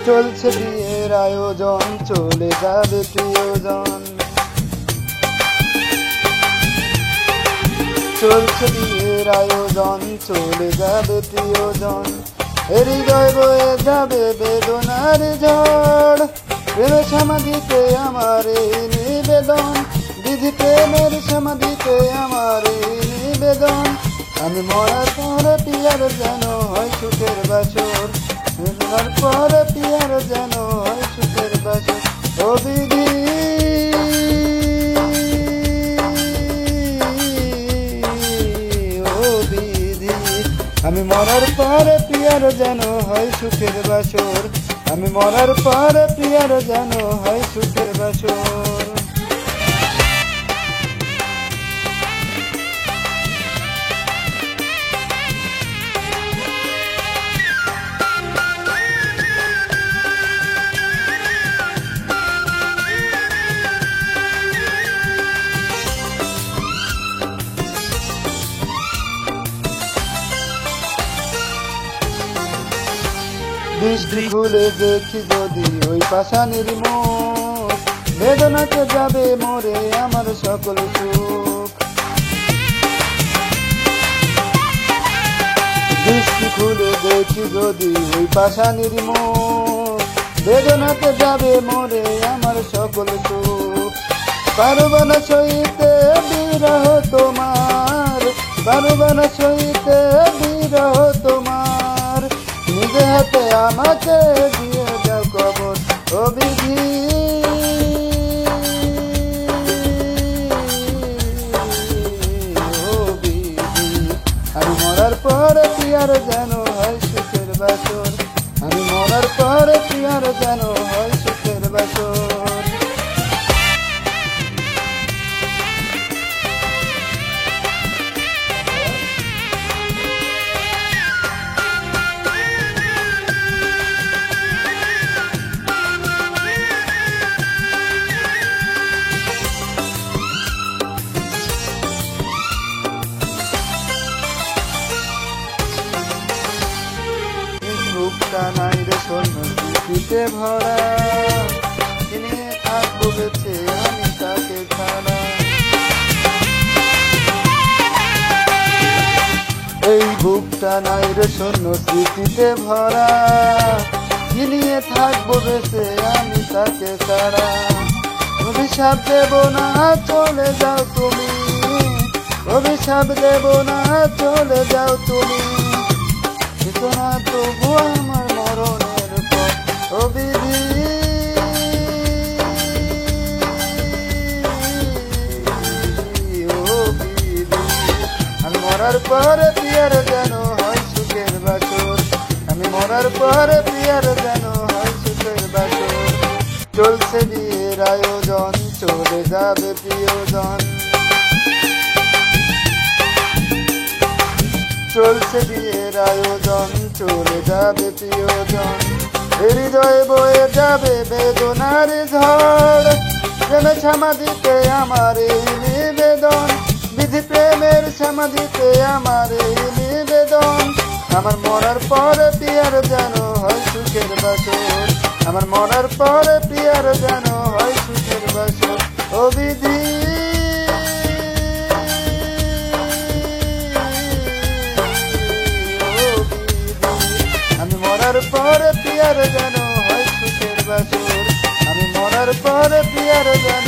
চলছে বিয়ের আয়োজন, চলে যাবে প্রিয়জন। চলছে বিয়ের আয়োজন, চলে যাবে প্রিয়জন। হৃদয় বয়ে যাবে বেদনার ঝড়, প্রেমের সমাধিতে আমার এই নিবেদন, বিধি প্রেমের সমাধিতে আমার এই নিবেদন। আমি মরার পরে পিয়ার যেন হয় সুখের বাসর, মরার পরে পিয়ার যেন হয় সুখের বাসর। ও বিধি আমি মরার পরে প্রিয়ার যেন হয় সুখের বাসর, আমি মরার পরে প্রিয়ার যেন হয় সুখের বাসর। দৃষ্টি খুলে দেখি যদি ওই পাষাণের মুখ, বেদনাতে যাবে মরে আমার সকল সুখ। দৃষ্টি খুলে দেখি যদি ওই পাষাণের মুখ, বেদনাতে যাবে মরে আমার সকল সুখ। পারব না সইতে বিরহ তোমার, পারব না সইতে বিরহ তোমার, নিজে হাতে আমাকে দিয়ে যাও কবর। ও বিধি ও বিধি আমি মরার পরে প্রিয়ার যেন হয় সুখের বাসর, আমি মরার পরে প্রিয়ার যেন হয় সুখের বাসর। বুকটা নাই রে স্বর্ণ স্মৃতিতে ভরা, কিনে থাকবো বেঁচে আমি তাকে ছাড়া। এই বুকটা নাই রে স্বর্ণ স্মৃতিতে ভরা, কিনিয়ে থাকবো বেঁচে আমি তাকে ছাড়া। অভিশাপ দেব না চলে যাও তুমি, অভিশাপ দেব না চলে যাও তুমি, না তবু আমার মরণের পর। ও বিধি ও বিধি আমি মরার পরে প্রিয়ার যেন হয় সুখের বাসর, আমি মরার পরে প্রিয়ার যেন হয় সুখের বাসর। চলছে বিয়ের আয়োজন, চলে যাবে প্রিয়জন। চলছে বিয়ের আয়োজন, চলে যাবে প্রিয়জন। হৃদয় বয়ে যাবে বেদনার ঝড়, প্রেমের সমাধিতে আমার এই নিবেদন, বিধি প্রেমের সমাধিতে আমার এই নিবেদন। আমার মরার পরে প্রিয়ার যেন হয় সুখের বাসর, আমার মরার পরে প্রিয়ার যেন হয় সুখের বাসর। ও বিধি মরার পরে প্রিয়ার যেন হয় সুখের বাসর, আমি মরার পরে প্রিয়ার যেন